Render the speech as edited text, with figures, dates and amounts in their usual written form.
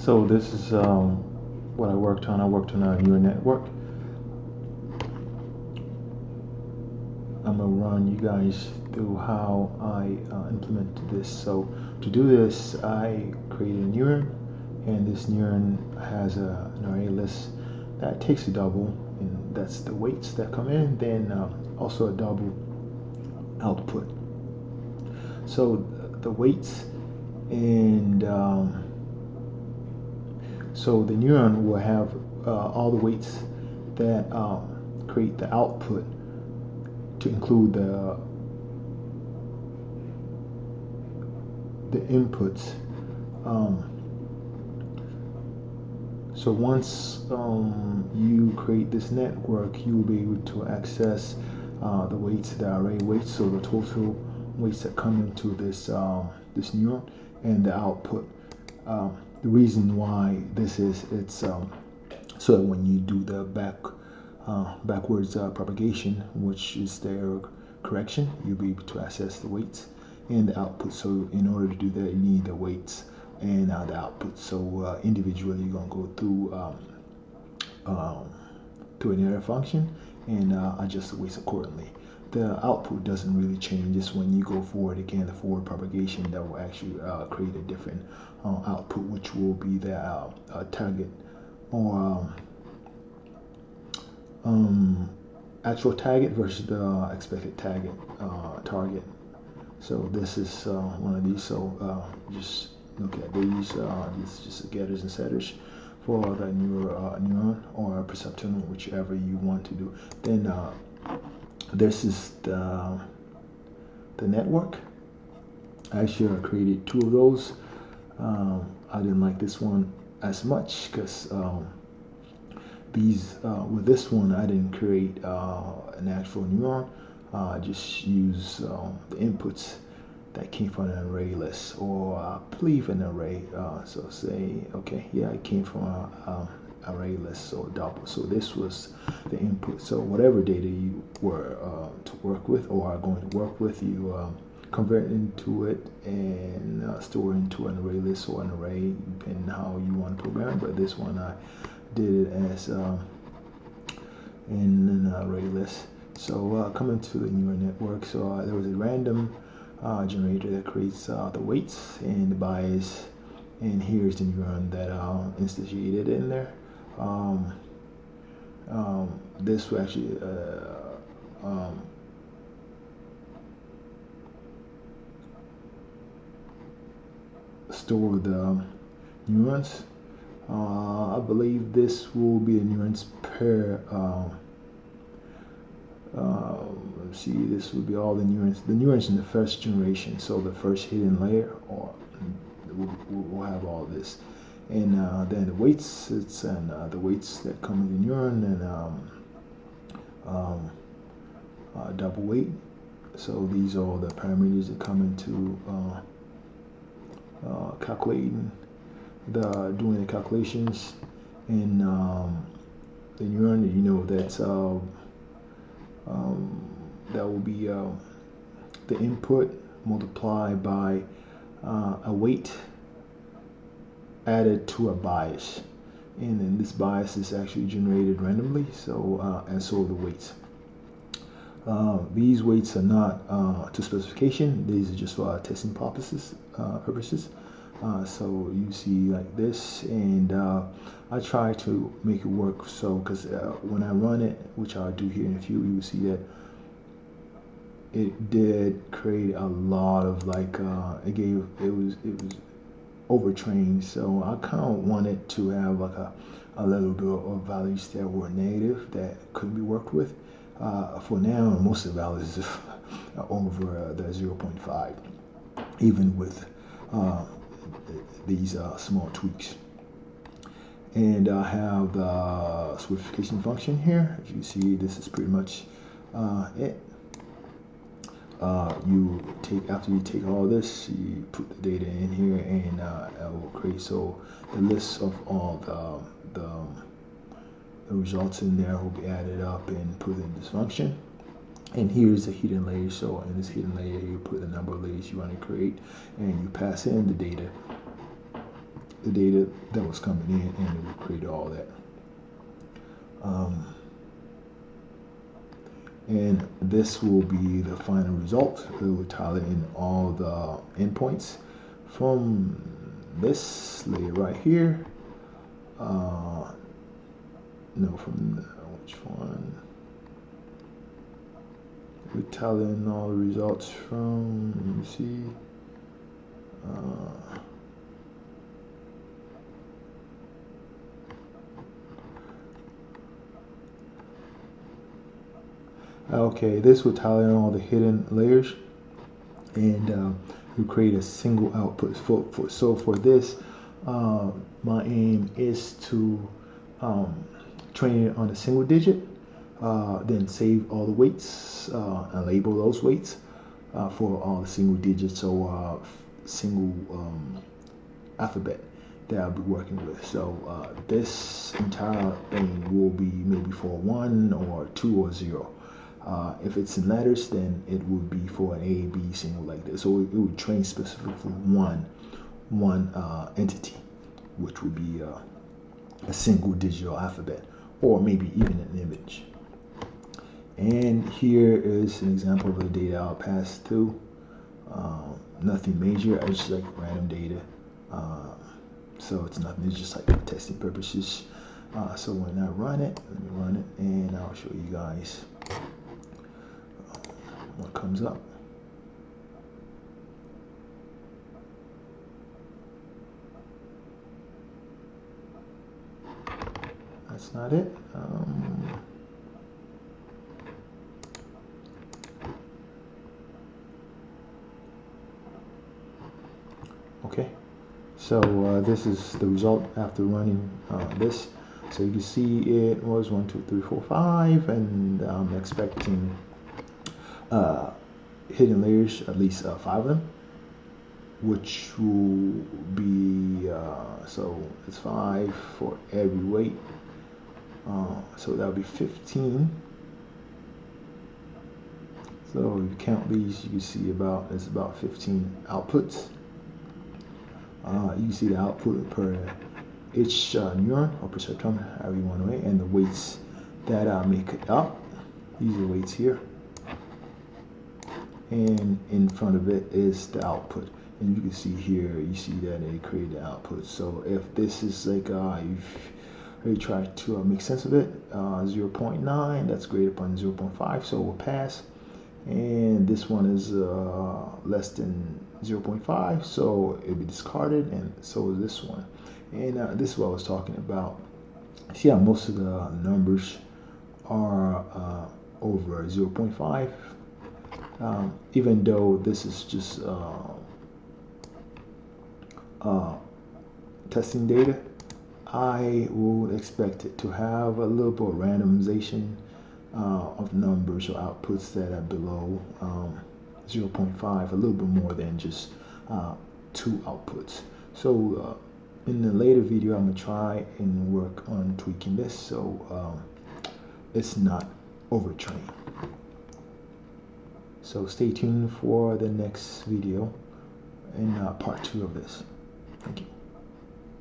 So this is what I worked on. I worked on a neural network. I'm gonna run you guys through how I implemented this. So to do this, I created a neuron, and this neuron has an array list that takes a double, and that's the weights that come in. Then also a double output. So the weights and so the neuron will have all the weights that create the output to include the inputs. So once you create this network, you will be able to access the weights, the array weights, so the total weights that come into this neuron and the output. The reason why this is, it's so that when you do the backwards propagation, which is their correction, you'll be able to access the weights and the output. So in order to do that, you need the weights and the output. So individually, you're gonna go through an error function and adjust the weights accordingly. The output doesn't really change. Just when you go forward again, the forward propagation, that will actually create a different output, which will be the target or actual target versus the expected target. So this is one of these. So just look at these. These just getters and setters for the neuron or perceptron, whichever you want to do. Then this is the network. Actually, I created two of those. I didn't like this one as much because with this one I didn't create an actual neuron. I just use the inputs that came from an array list, or I believe an array. So say, okay, yeah, it came from an array list or double. So this was the input. So whatever data you were to work with or are going to work with, you convert into it and store into an array list or an array, depending on how you want to program it. But this one I did it as in an array list. So coming to the neural network, so there was a random generator that creates the weights and the bias, and here's the neuron that instantiated in there. This will actually store the neurons. I believe this will be the neurons per let's see, this will be all the neurons in the first generation, so the first hidden layer, or we'll have all this. And then the weights, the weights that come in the neuron, and double weight. So these are all the parameters that come into calculating doing the calculations in the neuron. You know that's that will be the input multiplied by a weight added to a bias, and then this bias is actually generated randomly. So and so the weights. These weights are not to specification. These are just for testing purposes. So you see like this, and I try to make it work. So because when I run it, which I'll do here in a few, you will see that it did create a lot of it was overtrained. So I kind of wanted to have like a little bit of values that were negative that couldn't be worked with. For now, most of the values are over the 0.5, even with these small tweaks. And I have the swiftification function here. As you see, this is pretty much it. You take, after you take all this, you put the data in here, and it will create so the list of all the results in there will be added up and put in this function. And here's a hidden layer. So in this hidden layer, you put the number of layers you want to create, and you pass in the data. the data that was coming in, and it will create all that. And this will be the final result. It will tally in all the endpoints from this layer right here. No, from which one? We tally in all the results from, let me see. Okay, this will tally in all the hidden layers, and we create a single output. So for this, my aim is to train it on a single digit, then save all the weights and label those weights for all the single digits or single alphabet that I'll be working with. So this entire thing will be maybe for 1 or 2 or 0. If it's in letters, then it would be for an A, B single like this. So it would train specifically for one entity, which would be a single digital alphabet, or maybe even an image. And here is an example of the data I'll pass through. Nothing major, I just like random data. So it's nothing, it's just like for testing purposes. So when I run it, let me run it, and I'll show you guys what comes up. That's not it. Okay, so this is the result after running this. So you can see it was 1, 2, 3, 4, 5, and I'm expecting hidden layers, at least 5 of them, which will be so it's 5 for every weight. So that'll be 15. So if you count these, you can see it's about 15 outputs. You can see the output per each neuron or perceptron, however you want to weigh, and the weights that make it up. These are the weights here, and in front of it is the output. And you can see here, you see that it created the output. So if this is like you try to make sense of it, 0.9, that's graded upon 0.5, so it will pass. And this one is less than 0.5, so it'll be discarded, and so is this one. And this is what I was talking about. See how most of the numbers are over 0.5, even though this is just testing data. I will expect it to have a little bit of randomization of numbers or outputs that are below 0.5, a little bit more than just 2 outputs. So in the later video, I'm gonna try and work on tweaking this so it's not overtrained. So stay tuned for the next video in part 2 of this. Thank you.